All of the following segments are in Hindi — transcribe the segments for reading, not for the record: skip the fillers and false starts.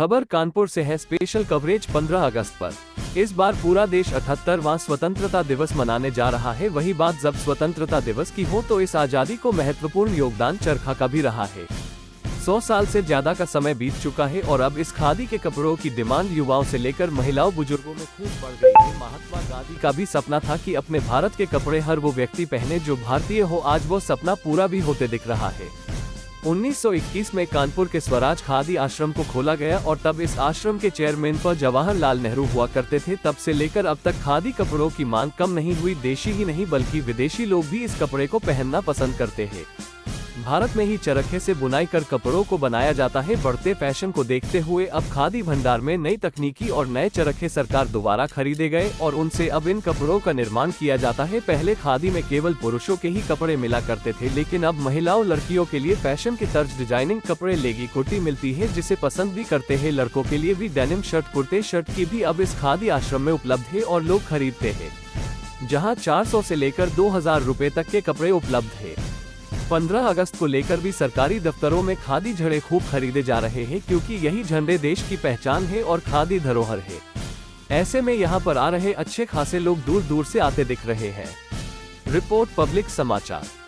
खबर कानपुर से है। स्पेशल कवरेज 15 अगस्त पर। इस बार पूरा देश 78वां स्वतंत्रता दिवस मनाने जा रहा है। वही बात जब स्वतंत्रता दिवस की हो तो इस आजादी को महत्वपूर्ण योगदान चरखा का भी रहा है। 100 साल से ज्यादा का समय बीत चुका है और अब इस खादी के कपड़ों की डिमांड युवाओं से लेकर महिलाओं बुजुर्गों में खूब बढ़ गई है। महात्मा गांधी का भी सपना था कि अपने भारत के कपड़े हर वो व्यक्ति पहने जो भारतीय हो। आज वो सपना पूरा भी होते दिख रहा है। 1921 में कानपुर के स्वराज खादी आश्रम को खोला गया और तब इस आश्रम के चेयरमैन पर जवाहरलाल नेहरू हुआ करते थे। तब से लेकर अब तक खादी कपड़ों की मांग कम नहीं हुई। देशी ही नहीं बल्कि विदेशी लोग भी इस कपड़े को पहनना पसंद करते हैं। भारत में ही चरखे से बुनाई कर कपड़ों को बनाया जाता है। बढ़ते फैशन को देखते हुए अब खादी भंडार में नई तकनीकी और नए चरखे सरकार दोबारा खरीदे गए और उनसे अब इन कपड़ों का निर्माण किया जाता है। पहले खादी में केवल पुरुषों के ही कपड़े मिला करते थे, लेकिन अब महिलाओं लड़कियों के लिए फैशन की तर्ज डिजाइनिंग कपड़े लेगी कुर्ती मिलती है, जिसे पसंद भी करते हैं। लड़कों के लिए भी डेनिम शर्ट कुर्ते शर्ट की भी अब इस खादी आश्रम में उपलब्ध है और लोग खरीदते हैं, जहाँ 400 से लेकर 2000 रुपए तक के कपड़े उपलब्ध है। 15 अगस्त को लेकर भी सरकारी दफ्तरों में खादी झंडे खूब खरीदे जा रहे हैं, क्योंकि यही झंडे देश की पहचान है और खादी धरोहर है। ऐसे में यहाँ पर आ रहे अच्छे खासे लोग दूर दूर से आते दिख रहे हैं। रिपोर्ट पब्लिक समाचार।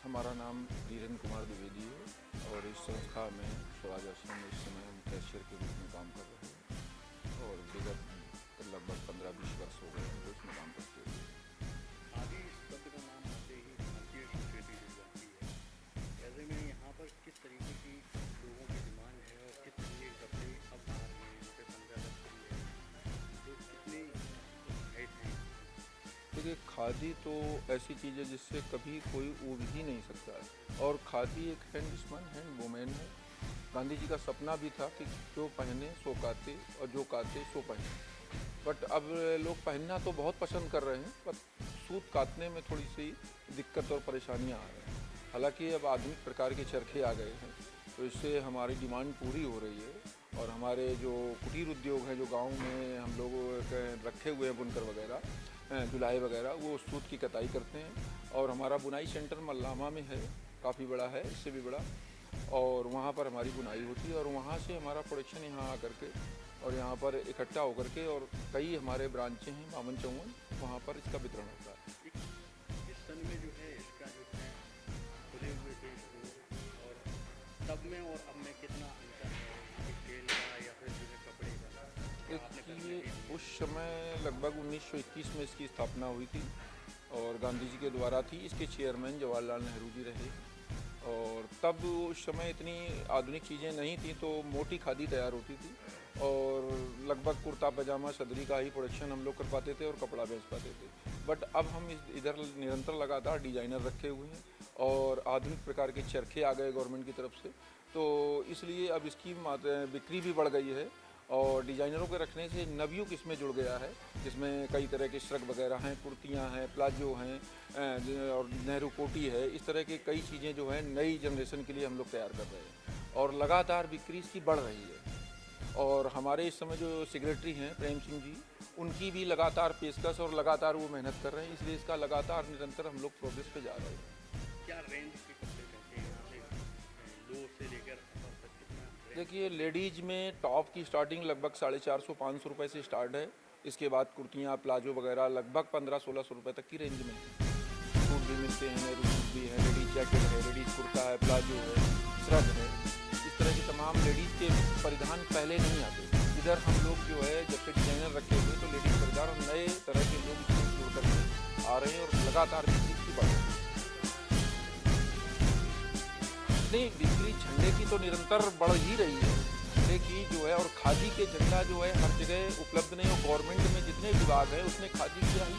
हमारा नाम धीरेन्द्र कुमार द्विवेदी है और इस संस्था में स्वराज आश्रम में इस समय हम कैशियर के रूप में काम कर रहे हैं और विगत लगभग 15-20 वर्ष हो गए हैं इसमें काम करते हुए। खादी शब्द का नाम आते ही भारतीय संस्कृति जुड़ जाती है। ऐसे में यहाँ पर किस तरीके की लोगों की डिमांड है और किस तरीके के कपड़े अब आ रहे हैं? यहाँ पे 15 अगस्त भी है तो कितने हाइट हैं? देखिए, खादी तो ऐसी चीज़ है जिससे कभी कोई ऊब ही नहीं सकता है और खादी एक हैंडस्मैन हैंड वुमेन है। गांधी जी का सपना भी था कि जो पहने सो काते और जो काते सो पहने, बट अब लोग पहनना तो बहुत पसंद कर रहे हैं पर सूत काटने में थोड़ी सी दिक्कत और परेशानियां आ रही हैं। हालांकि अब आधुनिक प्रकार के चरखे आ गए हैं तो इससे हमारी डिमांड पूरी हो रही है और हमारे जो कुटीर उद्योग हैं जो गांव में हम लोग रखे हुए हैं बुनकर वगैरह जुलाई वगैरह, वो सूत की कताई करते हैं और हमारा बुनाई सेंटर मल्लामा में है, काफ़ी बड़ा है, इससे भी बड़ा, और वहाँ पर हमारी बुनाई होती है और वहाँ से हमारा प्रोडक्शन यहाँ आकर के और यहाँ पर इकट्ठा होकर के और कई हमारे ब्रांचें हैं 52, वहाँ पर इसका वितरण होता है। इस सन में जो है इसका जो है खुले हुए थे और तब में और अब में कितना अंतर है तेल का या फिर जो है कपड़े का? देखिए, उस समय लगभग 1921 में इसकी स्थापना हुई थी और गांधी जी के द्वारा थी। इसके चेयरमैन जवाहरलाल नेहरू जी रहे और तब उस समय इतनी आधुनिक चीज़ें नहीं थी, तो मोटी खादी तैयार होती थी और लगभग कुर्ता पजामा सदरी का ही प्रोडक्शन हम लोग कर पाते थे और कपड़ा बेच पाते थे। बट अब हम इधर निरंतर लगातार डिजाइनर रखे हुए हैं और आधुनिक प्रकार के चरखे आ गए गवर्नमेंट की तरफ से, तो इसलिए अब इसकी बिक्री भी बढ़ गई है और डिजाइनरों के रखने से नवयुग इसमें जुड़ गया है, जिसमें कई तरह के श्रग वगैरह हैं, कुर्तियां हैं, प्लाजो हैं और नेहरू कोटी है। इस तरह की कई चीज़ें जो हैं नई जनरेशन के लिए हम लोग तैयार कर रहे हैं और लगातार बिक्री इसकी बढ़ रही है। और हमारे इस समय जो सेक्रेटरी हैं प्रेम सिंह जी, उनकी भी लगातार पेशकश और लगातार वो मेहनत कर रहे हैं, इसलिए इसका लगातार निरंतर हम लोग प्रोग्रेस पे जा रहे हैं। क्या रेंज के कपड़े रहते हैं यहाँ से, लो से लेकर अपर तक कितना range? देखिए लेडीज में टॉप की स्टार्टिंग लगभग 450-500 रुपये से स्टार्ट है। इसके बाद कुर्तियाँ प्लाजो वगैरह लगभग 1500-1600 रुपये तक की रेंज में है। सूट भी मिलते हैं, नेहरू सूट भी है, लेडीज जैकेट है, लेडीज कुर्ता है, प्लाजो है, श्रग है। इस तरह के तमाम लेडीज़ के परिधान पहले नहीं आते। इधर हम लोग जो है जब से डिजाइनर रखे हुए तो लेडीज़ परिधान और नए तरह के लोग इसमें जुड़ करके आ रहे हैं और लगातार बिक्री की बढ़ रही है। नहीं, बिक्री झंडे की तो निरंतर बढ़ ही रही है। झंडे की जो है और खादी के झंडा जो है हर जगह उपलब्ध नहीं, और गवर्नमेंट में जितने विभाग हैं उसमें खादी का ही